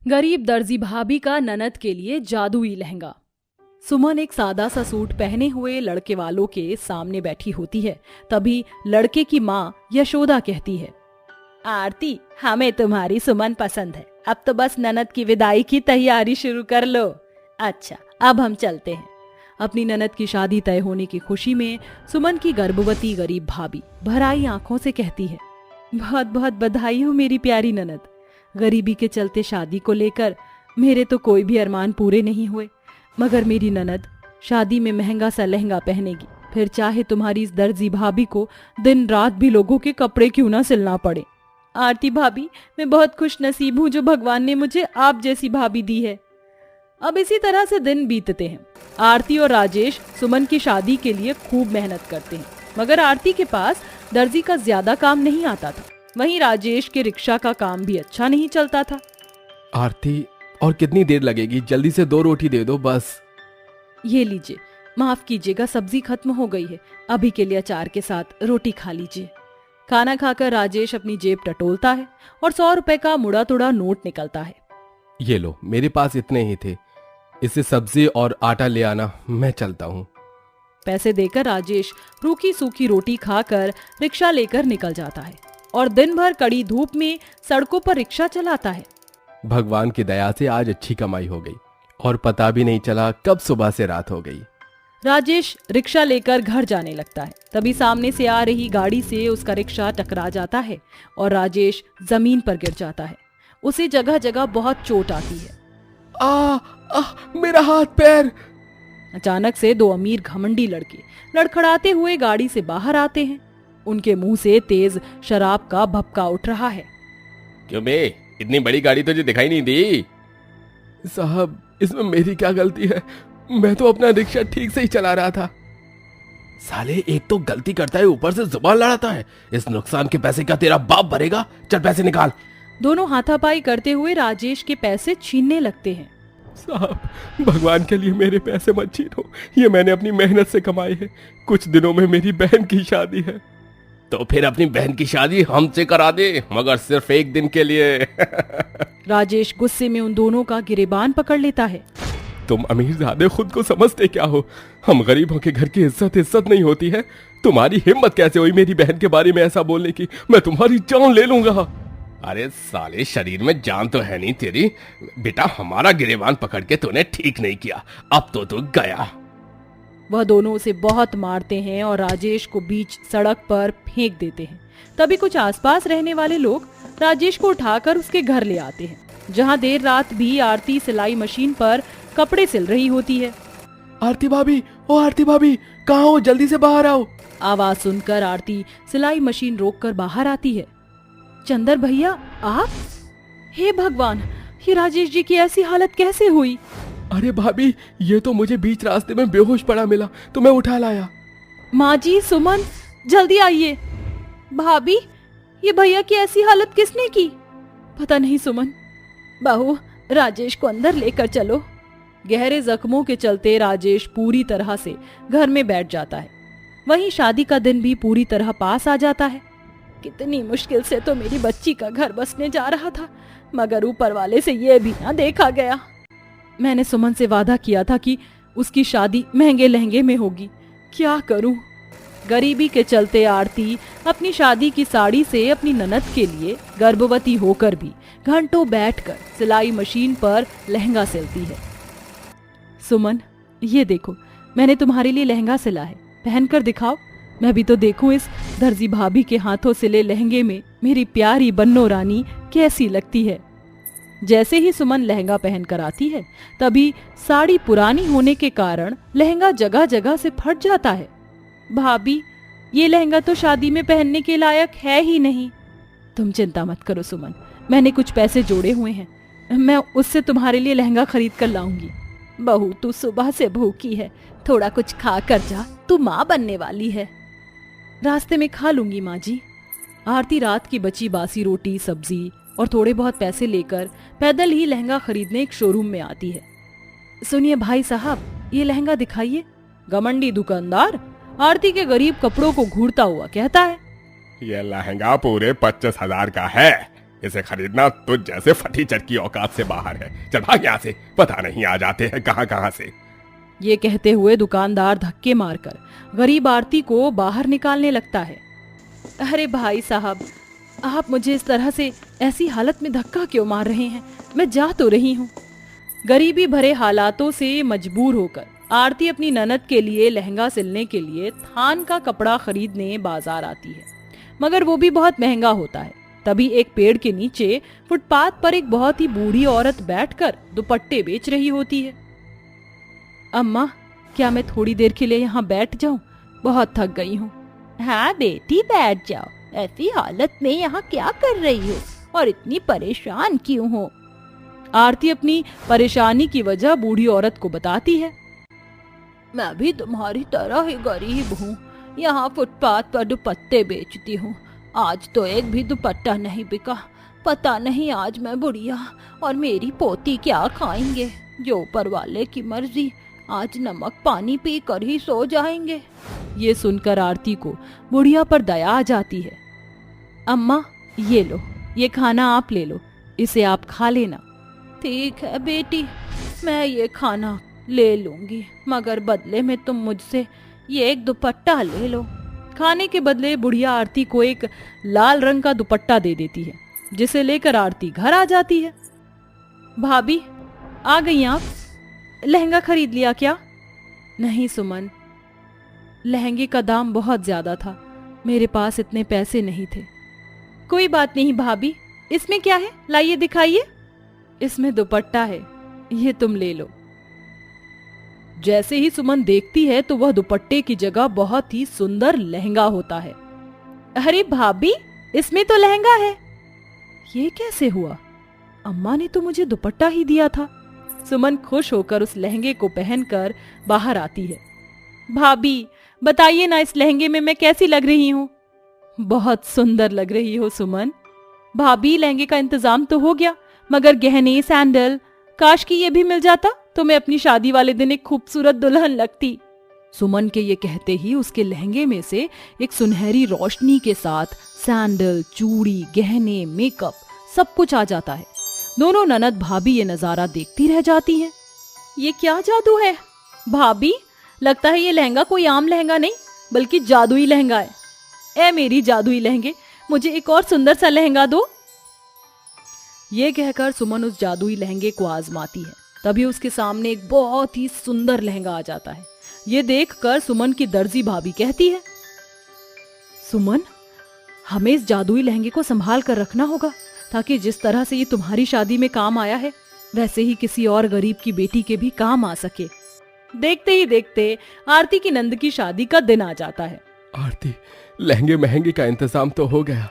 गरीब दर्जी भाभी का ननद के लिए जादुई लहंगा। सुमन एक सादा सा सूट पहने हुए लड़के वालों के सामने बैठी होती है। तभी लड़के की माँ यशोदा कहती है, आरती, हमें तुम्हारी सुमन पसंद है। अब तो बस ननद की विदाई की तैयारी शुरू कर लो। अच्छा, अब हम चलते हैं। अपनी ननद की शादी तय होने की खुशी में सुमन की गर्भवती गरीब भाभी भराई आंखों से कहती है, बहुत बहुत बधाई हो मेरी प्यारी ननद। गरीबी के चलते शादी को लेकर मेरे तो कोई भी अरमान पूरे नहीं हुए, मगर मेरी ननद शादी में महंगा सा लहंगा पहनेगी, फिर चाहे तुम्हारी इस दर्जी भाभी को दिन रात भी लोगों के कपड़े क्यों ना सिलना पड़े। आरती भाभी, मैं बहुत खुश नसीब हूँ जो भगवान ने मुझे आप जैसी भाभी दी है। अब इसी तरह से दिन बीतते हैं। आरती और राजेश सुमन की शादी के लिए खूब मेहनत करते हैं, मगर आरती के पास दर्जी का ज्यादा काम नहीं आता था। वहीं राजेश के रिक्शा का काम भी अच्छा नहीं चलता था। आरती, और कितनी देर लगेगी? जल्दी से 2 रोटी दे दो बस। ये लीजिए, माफ कीजिएगा, सब्जी खत्म हो गई है, अभी के लिए अचार के साथ रोटी खा लीजिए। खाना खाकर राजेश अपनी जेब टटोलता है और 100 रुपए का मुड़ा तुड़ा नोट निकलता है। ये लो, मेरे पास इतने ही थे, इससे सब्जी और आटा ले आना, मैं चलता हूँ। पैसे देकर राजेश रूखी सूखी रोटी खाकर रिक्शा लेकर निकल जाता है और दिन भर कड़ी धूप में सड़कों पर रिक्शा चलाता है। भगवान की दया से आज अच्छी कमाई हो गई और पता भी नहीं चला कब सुबह से रात हो गई। राजेश रिक्शा लेकर घर जाने लगता है। तभी सामने से आ रही गाड़ी से उसका रिक्शा टकरा जाता है और राजेश जमीन पर गिर जाता है। उसे जगह जगह बहुत चोट आती है। मेरा हाथ पैर। अचानक से 2 अमीर घमंडी लड़के लड़खड़ाते हुए गाड़ी से बाहर आते हैं। उनके मुंह से तेज शराब का भपका उठ रहा है। क्यों बे, इतनी बड़ी गाड़ी तुझे दिखाई नहीं दी? साहब, इसमें मेरी क्या गलती है? मैं तो अपना रिक्शा ठीक से ही चला रहा था। साले, एक तो गलती करता है, ऊपर से जुबान लड़ाता है। इस नुकसान के पैसे क्या तेरा बाप भरेगा? चल पैसे निकाल। दोनों हाथापाई करते हुए राजेश के पैसे छीनने लगते हैं। साहब, भगवान के लिए मेरे पैसे मत छीनो, ये मैंने अपनी मेहनत से कमाए हैं। कुछ दिनों में मेरी बहन की शादी है। तो फिर अपनी बहन की शादी हमसे करा दे, मगर सिर्फ एक दिन के लिए। राजेश गुस्से में उन दोनों का गिरेबान पकड़ लेता है। तुम अमीरजादे खुद को समझते क्या हो? हम गरीबों के घर की इज्जत नहीं होती है। तुम्हारी हिम्मत कैसे हुई मेरी बहन के बारे में ऐसा बोलने की? मैं तुम्हारी जान ले लूंगा। अरे साले, शरीर में जान तो है नहीं तेरी। बेटा, हमारा गिरेबान पकड़ के तूने ठीक नहीं किया, अब तो तू गया। वह दोनों उसे बहुत मारते हैं और राजेश को बीच सड़क पर फेंक देते हैं। तभी कुछ आसपास रहने वाले लोग राजेश को उठाकर उसके घर ले आते हैं, जहां देर रात भी आरती सिलाई मशीन पर कपड़े सिल रही होती है। आरती भाभी, ओ आरती भाभी, कहाँ हो? जल्दी से बाहर आओ। आवाज सुनकर आरती सिलाई मशीन रोककर बाहर आती है। चंदर भैया, आप? हे भगवान, ये राजेश जी की ऐसी हालत कैसे हुई? अरे भाभी, ये तो मुझे बीच रास्ते में बेहोश पड़ा मिला तो मैं उठा लाया। माँ जी, सुमन, जल्दी आइए। भाभी, ये भैया की ऐसी हालत किसने की? पता नहीं सुमन। बहू, राजेश को अंदर लेकर चलो। गहरे जख्मों के चलते राजेश पूरी तरह से घर में बैठ जाता है। वहीं शादी का दिन भी पूरी तरह पास आ जाता है। कितनी मुश्किल से तो मेरी बच्ची का घर बसने जा रहा था, मगर ऊपर वाले से ये भी ना देखा गया। मैंने सुमन से वादा किया था कि उसकी शादी महंगे लहंगे में होगी। क्या करूं? गरीबी के चलते आरती अपनी शादी की साड़ी से अपनी ननद के लिए गर्भवती होकर भी घंटों बैठकर सिलाई मशीन पर लहंगा सिलती है। सुमन, ये देखो, मैंने तुम्हारे लिए लहंगा सिला है, पहनकर दिखाओ। मैं भी तो देखूं इस दर्जी भाभी के हाथों सिले लहंगे में मेरी प्यारी बन्नो रानी कैसी लगती है। जैसे ही सुमन लहंगा पहनकर आती है, तभी साड़ी पुरानी होने के कारण लहंगा जगह जगह से फट जाता है। भाभी, ये लहंगा तो शादी में पहनने के लायक है ही नहीं। तुम चिंता मत करो सुमन, मैंने कुछ पैसे जोड़े हुए हैं, मैं उससे तुम्हारे लिए लहंगा खरीद कर लाऊंगी। बहू, तू सुबह से भूखी है, थोड़ा कुछ खा कर जा, तू माँ बनने वाली है। रास्ते में खा लूंगी माँ जी। आरती रात की बची बासी रोटी, सब्जी और थोड़े बहुत पैसे लेकर पैदल ही लहंगा खरीदने एक शोरूम में आती है। सुनिए भाई साहब, ये लहंगा दिखाइए। घमंडी दुकानदार आरती के गरीब कपड़ों को घूरता हुआ कहता है। ये लहंगा पूरे 25,000 का है। इसे खरीदना तो जैसे फटीचर की औकात से बाहर है। चल भाग यहाँ से, पता नहीं आ जाते हैं कहाँ कहाँ से। ये कहते हुए दुकानदार धक्के मारकर गरीब आरती को बाहर निकालने लगता है। अरे भाई साहब, आप मुझे इस तरह से ऐसी हालत में धक्का क्यों मार रहे हैं? मैं जा तो रही हूँ। गरीबी भरे हालातों से मजबूर होकर आरती अपनी ननद के लिए लहंगा सिलने के लिए थान का कपड़ा खरीदने बाजार आती है, मगर वो भी बहुत महंगा होता है। तभी एक पेड़ के नीचे फुटपाथ पर एक बहुत ही बूढ़ी औरत बैठकर दुपट्टे बेच रही होती है। अम्मा, क्या मैं थोड़ी देर के लिए यहाँ बैठ जाऊं? बहुत थक गई हूँ। हाँ बेटी, बैठ जाओ। ऐसी हालत में यहाँ क्या कर रही हो और इतनी परेशान क्यों हो? आरती अपनी परेशानी की वजह बूढ़ी औरत को बताती है। मैं भी तुम्हारी तरह ही गरीब हूँ, यहाँ फुटपाथ पर दुपट्टे बेचती हूँ। आज तो एक भी दुपट्टा नहीं बिका। पता नहीं आज मैं बुढ़िया और मेरी पोती क्या खाएंगे। जो ऊपर वाले की मर्जी, आज नमक पानी पी कर ही सो जाएंगे। ये सुनकर आरती को बुढ़िया पर दया आ जाती है। अम्मा, ये लो, ये खाना आप ले लो, इसे आप खा लेना। ठीक है बेटी, मैं ये खाना ले लूंगी, मगर बदले में तुम मुझसे ये एक दुपट्टा ले लो। खाने के बदले बुढ़िया आरती को एक लाल रंग का दुपट्टा दे देती है, जिसे लेकर आरती घर आ जाती है। भाभी, आ गई आप? लहंगा खरीद लिया क्या? नहीं सुमन, लहंगे का दाम बहुत ज्यादा था, मेरे पास इतने पैसे नहीं थे। कोई बात नहीं भाभी, इसमें क्या है, लाइए दिखाइए। इसमें दुपट्टा है, ये तुम ले लो। जैसे ही सुमन देखती है तो वह दुपट्टे की जगह बहुत ही सुंदर लहंगा होता है। अरे भाभी, इसमें तो लहंगा है। ये कैसे हुआ? अम्मा ने तो मुझे दुपट्टा ही दिया था। सुमन खुश होकर उस लहंगे को पहनकर बाहर आती है। भाभी, बताइए ना, इस लहंगे में मैं कैसी लग रही हूँ? बहुत सुंदर लग रही हो सुमन। भाभी, लहंगे का इंतजाम तो हो गया, मगर गहने, सैंडल, काश कि ये भी मिल जाता तो मैं अपनी शादी वाले दिन एक खूबसूरत दुल्हन लगती। सुमन के ये कहते ही उसके लहंगे में से एक सुनहरी रोशनी के साथ सैंडल, चूड़ी, गहने, मेकअप सब कुछ आ जाता है। दोनों ननद भाभी ये नजारा देखती रह जाती हैं। ये क्या जादू है भाभी? लगता है ये लहंगा कोई आम लहंगा नहीं, बल्कि जादुई लहंगा है। ए मेरी जादुई लहंगे, मुझे एक और सुंदर सा लहंगा दो। ये कहकर सुमन उस जादुई लहंगे को आजमाती है। तभी उसके सामने एक बहुत ही सुंदर लहंगा आ जाता है। ये देखकर सुमन की दर्जी भाभी कहती है, सुमन, हमें इस जादुई लहंगे को संभाल कर रखना होगा, ताकि जिस तरह से ये तुम्हारी शादी में काम आया है, वैसे ही किसी और गरीब की बेटी के भी काम आ सके। देखते ही देखते आरती की नंद की शादी का दिन आ जाता है। आरती, लहंगे महंगे का इंतजाम तो हो गया।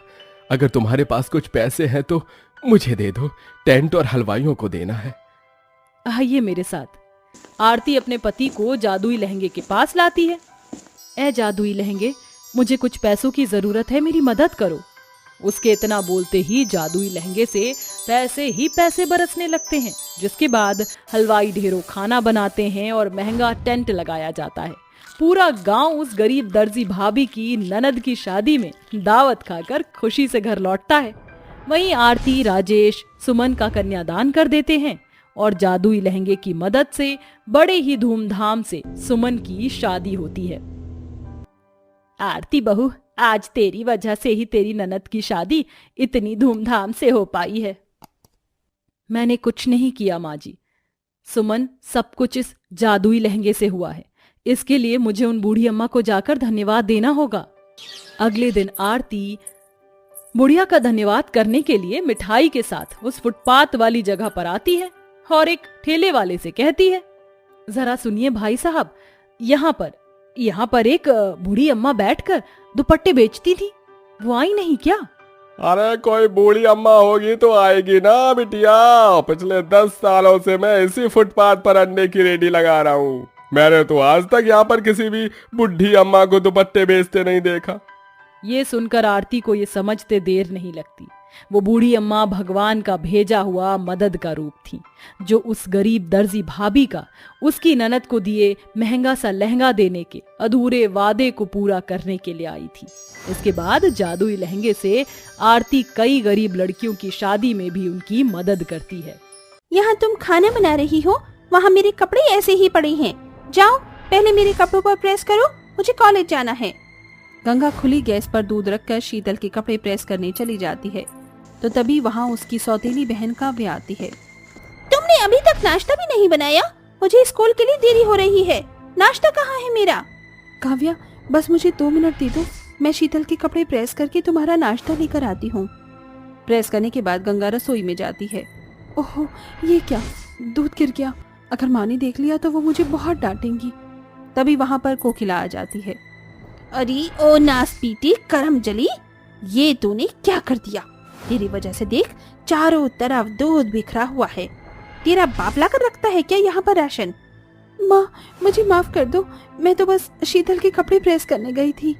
अगर तुम्हारे पास कुछ पैसे हैं तो मुझे दे दो, टेंट और हलवाइयों को देना है। आइए मेरे साथ। आरती अपने पति को जादुई लहंगे के पास लाती है। ए जादुई लहंगे, मुझे कुछ पैसों की जरूरत है, मेरी मदद करो। उसके इतना बोलते ही जादुई लहंगे से पैसे ही पैसे बरसने लगते हैं, जिसके बाद हलवाई ढेरों खाना बनाते हैं और महंगा टेंट लगाया जाता है। पूरा गांव उस गरीब दर्जी भाभी की ननद की शादी में दावत खाकर खुशी से घर लौटता है। वहीं आरती, राजेश, सुमन का कन्यादान कर देते हैं और जादुई लहंगे की मदद से बड़े ही धूमधाम से सुमन की शादी होती है। आरती बहू, आज तेरी वजह से ही तेरी ननद की शादी इतनी धूमधाम से हो पाई है। मैंने कुछ नहीं किया माँ जी। सुमन, सब कुछ इस जादुई लहंगे से हुआ है। इसके लिए मुझे उन बूढ़ी अम्मा को जाकर धन्यवाद देना होगा। अगले दिन आरती बुढ़िया का धन्यवाद करने के लिए मिठाई के साथ उस फुटपाथ वाली जगह पर आती है और एक ठेले वाले से कहती है, जरा सुनिए भाई साहब, यहाँ पर एक बूढ़ी अम्मा बैठकर दुपट्टे बेचती थी, वो आई नहीं क्या? अरे कोई बूढ़ी अम्मा होगी तो आएगी ना बिटिया। पिछले 10 सालों से मैं इसी फुटपाथ पर अंडे की रेडी लगा रहा हूँ। मैंने तो आज तक यहाँ पर किसी भी बुढ़ी अम्मा को दुपट्टे बेचते नहीं देखा। ये सुनकर आरती को ये समझते देर नहीं लगती वो बूढ़ी अम्मा भगवान का भेजा हुआ मदद का रूप थी, जो उस गरीब दर्जी भाभी का उसकी ननद को दिए महंगा सा लहंगा देने के अधूरे वादे को पूरा करने के लिए आई थी। इसके बाद जादुई लहंगे से आरती कई गरीब लड़कियों की शादी में भी उनकी मदद करती है। यहाँ तुम खाना बना रही हो, वहाँ मेरे कपड़े ऐसे ही पड़े हैं। जाओ पहले मेरे कपड़ों पर प्रेस करो, मुझे कॉलेज जाना है। गंगा खुली गैस पर दूध रखकर शीतल के कपड़े प्रेस करने चली जाती है, तो तभी वहाँ उसकी सौतेली बहन काव्या आती है। तुमने अभी तक नाश्ता भी नहीं बनाया? मुझे स्कूल के लिए देरी हो रही है। नाश्ता कहाँ है मेरा? काव्या, बस मुझे 2 मिनट दे दो, मैं शीतल के कपड़े प्रेस करके तुम्हारा नाश्ता लेकर आती हूँ। प्रेस करने के बाद गंगा रसोई में जाती है। ओहो, ये क्या, दूध गिर गया। अगर माँ ने देख लिया तो वो मुझे बहुत डांटेंगी। तभी वहाँ पर कोकिला आ जाती है। अरे ओ नास पीटी करम जली, ये तूने क्या कर दिया? तेरी वजह से देख चारों तरफ दूध बिखरा हुआ है। तेरा बाप ला कर रखता है क्या यहाँ पर राशन? माँ मुझे माफ कर दो, मैं तो बस शीतल के कपड़े प्रेस करने गई थी।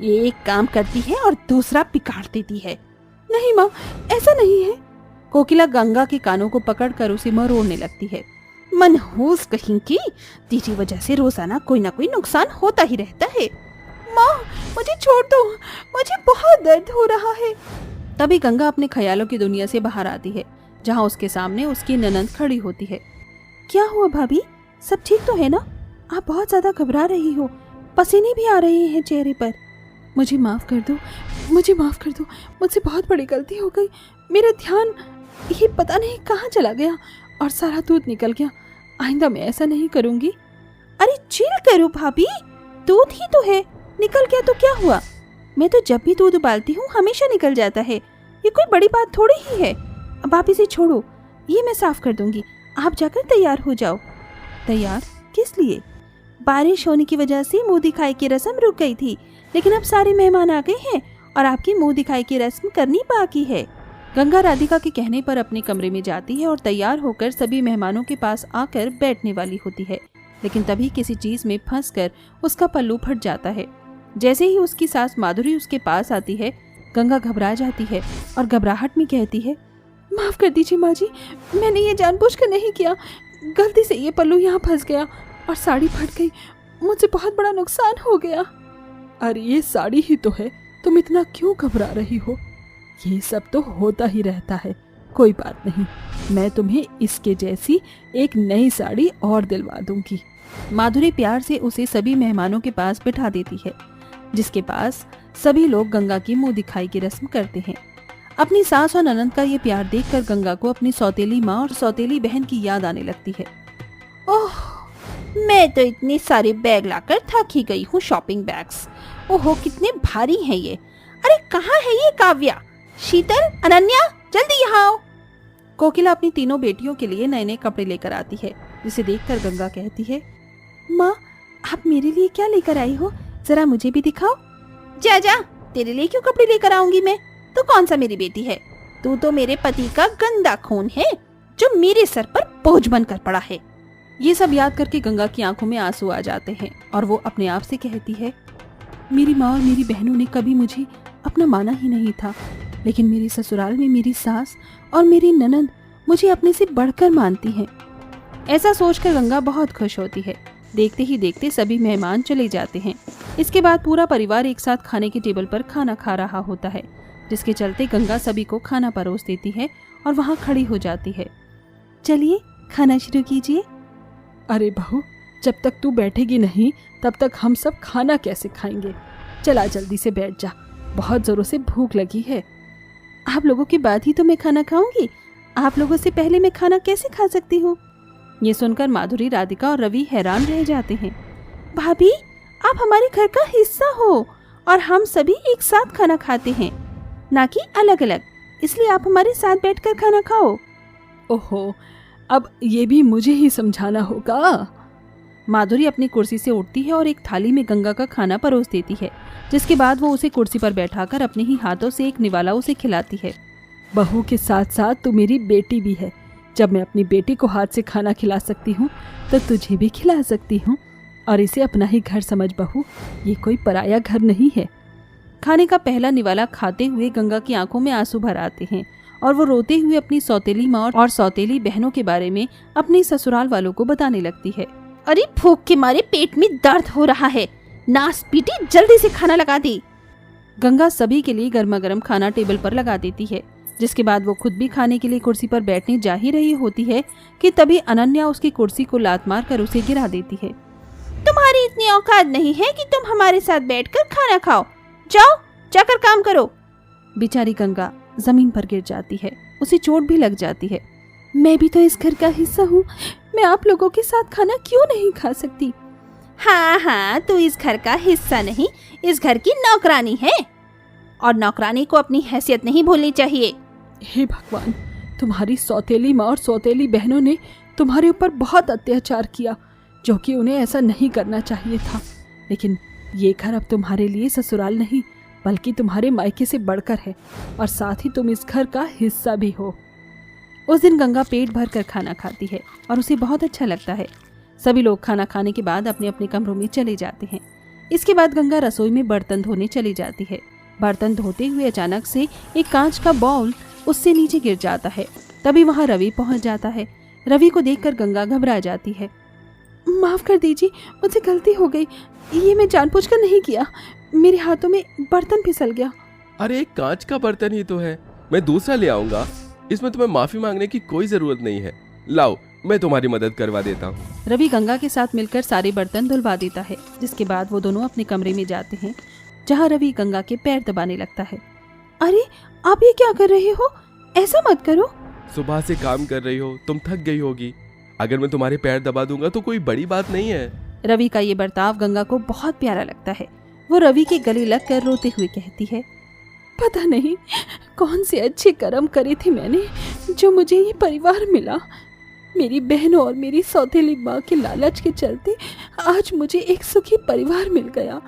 एक काम करती है और दूसरा बिगाड़ देती है। नहीं माँ, ऐसा नहीं है। कोकिला गंगा के कानों को पकड़कर उसे मरोड़ने लगती है। मनहूस कहीं की, तेरी वजह से रोजाना कोई ना कोई नुकसान होता ही रहता है। माँ मुझे छोड़ दो, मुझे बहुत दर्द हो रहा है। तभी गंगा अपने ख्यालों की दुनिया से बाहर आती है, जहाँ उसके सामने उसकी ननद खड़ी होती है। क्या हुआ भाभी, सब ठीक तो है ना? आप बहुत ज्यादा घबरा रही हो, पसीने भी आ रहे हैं चेहरे पर। मुझे माफ कर दो, मुझे माफ कर दो, मुझसे बहुत बड़ी गलती हो गई। मेरा ध्यान ये पता नहीं कहाँ चला गया और सारा दूध निकल गया। आइंदा मैं ऐसा नहीं करूंगी। अरे चिल करो भाभी, दूध ही तो है, निकल गया तो क्या हुआ? मैं तो जब भी दूध उबालती हूँ हमेशा निकल जाता है, ये कोई बड़ी बात थोड़ी ही है। अब आप इसे छोड़ो, ये मैं साफ कर दूंगी। आप जाकर तैयार हो जाओ। तैयार किस लिए? बारिश होने की वजह से मुंह दिखाई की रस्म रुक गई थी, लेकिन अब सारे मेहमान आ गए हैं और आपकी मुंह दिखाई की रस्म करनी बाकी है। गंगा राधिका के कहने पर अपने कमरे में जाती है और तैयार होकर सभी मेहमानों के पास आकर बैठने वाली होती है, लेकिन तभी किसी चीज में फंसकर उसका पल्लू फट जाता है। जैसे ही उसकी सास माधुरी उसके पास आती है, गंगा घबरा जाती है और घबराहट में कहती है, माफ कर दीजिए माँ जी, मैंने ये जानबूझकर नहीं किया, गलती से ये पल्लू यहाँ फंस गया और साड़ी फट गई, मुझसे बहुत बड़ा नुकसान हो गया। अरे ये साड़ी ही तो है, तुम इतना क्यों घबरा रही हो? ये सब तो होता ही रहता है, कोई बात नहीं, मैं तुम्हें इसके जैसी एक नई साड़ी और दिलवा दूंगी। माधुरी प्यार से उसे सभी मेहमानों के पास बिठा देती है, जिसके पास सभी लोग गंगा की मुंह दिखाई की रस्म करते हैं। अपनी सास और ननद का ये प्यार देखकर गंगा को अपनी सौतेली माँ और सौतेली बहन की याद आने लगती है। ओह, मैं तो इतने सारे बैग लाकर थक ही गई हूँ, शॉपिंग बैग्स। ओहो कितने भारी हैं ये। अरे कहाँ है ये काव्या, शीतल, अनन्या, जल्दी यहाँ आओ। कोकिला अपनी तीनों बेटियों के लिए नए नए कपड़े लेकर आती है, जिसे देखकर गंगा कहती है, माँ आप मेरे लिए क्या लेकर आई हो, जरा मुझे भी दिखाओ। जा जा, तेरे लिए क्यों कपड़े लेकर आऊंगी मैं? तो कौन सा मेरी बेटी है? तू तो मेरे पति का गंदा खून है, जो मेरे सर पर बोझ बनकर पड़ा है। ये सब याद करके गंगा की आंखों में आंसू आ जाते हैं और वो अपने आप से कहती है, मेरी माँ और मेरी बहनों ने कभी मुझे अपना माना ही नहीं था, लेकिन मेरे ससुराल में मेरी सास और मेरी ननद मुझे अपने से बढ़कर मानती हैं। ऐसा सोचकर गंगा बहुत खुश होती है। देखते ही देखते सभी मेहमान चले जाते हैं। इसके बाद पूरा परिवार एक साथ खाने के टेबल पर खाना खा रहा होता है, जिसके चलते गंगा सभी को खाना परोस देती है और वहाँ खड़ी हो जाती है। चलिए खाना शुरू कीजिए। अरे बहू, जब तक तू बैठेगी नहीं तब तक हम सब खाना कैसे खाएंगे? चला जल्दी से बैठ जा, बहुत जोरों से भूख लगी है। आप लोगों के बाद ही तो मैं खाना खाऊंगी, आप लोगों से पहले मैं खाना कैसे खा सकती हूँ? ये सुनकर माधुरी, राधिका और रवि हैरान रह जाते हैं। भाभी आप हमारे घर का हिस्सा हो और हम सभी एक साथ खाना खाते हैं, ना कि अलग अलग, इसलिए आप हमारे साथ बैठकर खाना खाओ। ओहो, अब ये भी मुझे ही समझाना होगा। माधुरी अपनी कुर्सी से उठती है और एक थाली में गंगा का खाना परोस देती है, जिसके बाद वो उसे कुर्सी पर बैठाकर अपने ही हाथों से एक निवाला उसे खिलाती है। बहू के साथ साथ तू मेरी बेटी भी है। जब मैं अपनी बेटी को हाथ से खाना खिला सकती हूँ तो तुझे भी खिला सकती हूँ, और इसे अपना ही घर समझ बहू, ये कोई पराया घर नहीं है। खाने का पहला निवाला खाते हुए गंगा की आंखों में आंसू भर आते हैं और वो रोते हुए अपनी सौतेली माँ और सौतेली बहनों के बारे में अपने ससुराल वालों को बताने लगती है। अरे भूख के मारे पेट में दर्द हो रहा है, नास पीटी, जल्दी से खाना लगा दी। गंगा सभी के लिए गर्मा गर्म खाना टेबल पर लगा देती है, जिसके बाद वो खुद भी खाने के लिए कुर्सी पर बैठने जा ही रही होती है कि तभी अनन्या उसकी कुर्सी को लात मार कर उसे गिरा देती है। तुम्हारी इतनी औकात नहीं है कि तुम हमारे साथ बैठकर खाना खाओ, जाओ जाकर काम करो। बेचारी गंगा जमीन पर गिर जाती है, उसे चोट भी लग जाती है। मैं भी तो इस घर का हिस्सा हूँ, मैं आप लोगों के साथ खाना क्यों नहीं खा सकती? हाँ हाँ, तू इस घर का हिस्सा नहीं, इस घर की नौकरानी है, और नौकरानी को अपनी हैसियत नहीं भूलनी चाहिए। हे भगवान, तुम्हारी सौतेली माँ और सौतेली बहनों ने तुम्हारे ऊपर बहुत अत्याचार किया, जो कि उन्हें ऐसा नहीं करना चाहिए था। लेकिन ये घर अब तुम्हारे लिए ससुराल नहीं बल्कि तुम्हारे मायके से बढ़कर है, और साथ ही तुम इस घर का हिस्सा भी हो। उस दिन गंगा पेट भर कर खाना खाती है और उसे बहुत अच्छा लगता है। सभी लोग खाना खाने के बाद अपने अपने कमरों में चले जाते हैं। इसके बाद गंगा रसोई में बर्तन धोने चली जाती है। बर्तन धोते हुए अचानक से एक कांच का बाउल उससे नीचे गिर जाता है। तभी वहाँ रवि पहुँच जाता है। रवि को देखकर गंगा घबरा जाती है। माफ कर दीजिए, मुझसे गलती हो गई, ये मैं जानबूझकर नहीं किया, मेरे हाथों में बर्तन फिसल गया। अरे एक कांच का बर्तन ही तो है, मैं दूसरा ले आऊंगा, इसमें तुम्हें माफी मांगने की कोई जरूरत नहीं है। लाओ, मैं तुम्हारी मदद करवा देता हूँ। रवि गंगा के साथ मिलकर सारे बर्तन धुलवा देता है, जिसके बाद वो दोनों अपने कमरे में जाते हैं, जहाँ रवि गंगा के पैर दबाने लगता है। अरे आप ये क्या कर रहे हो? ऐसा मत करो। सुबह से काम कर रही हो, तुम थक गई होगी, अगर मैं तुम्हारे पैर दबा दूंगा तो कोई बड़ी बात नहीं है। रवि का ये बर्ताव गंगा को बहुत प्यारा लगता है। वो रवि के गले लगकर रोते हुए कहती है, पता नहीं कौन से अच्छे कर्म करे थे मैंने, जो मुझे ये परिवार मिला। मेरी बहनों और मेरी सौतेली माँ के लालच के चलते आज मुझे एक सुखी परिवार मिल गया।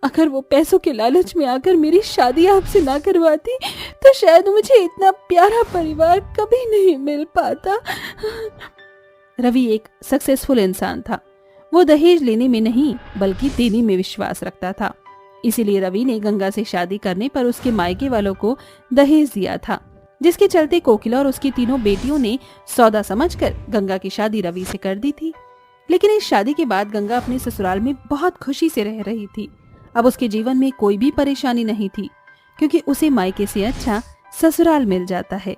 अगर वो पैसों के लालच में आकर मेरी शादी आपसे ना करवाती तो शायद मुझे इतना प्यारा परिवार कभी नहीं मिल पाता। रवि एक सक्सेसफुल इंसान था। वो दहेज लेने में नहीं बल्कि देने में विश्वास रखता था। इसीलिए रवि ने गंगा से शादी करने पर उसके मायके वालों को दहेज दिया था, जिसके चलते कोकिला और उसकी तीनों बेटियों ने सौदा समझकर गंगा की शादी रवि से कर दी थी। लेकिन इस शादी के बाद गंगा अपने ससुराल में बहुत खुशी से रह रही थी। अब उसके जीवन में कोई भी परेशानी नहीं थी, क्योंकि उसे मायके से अच्छा ससुराल मिल जाता है।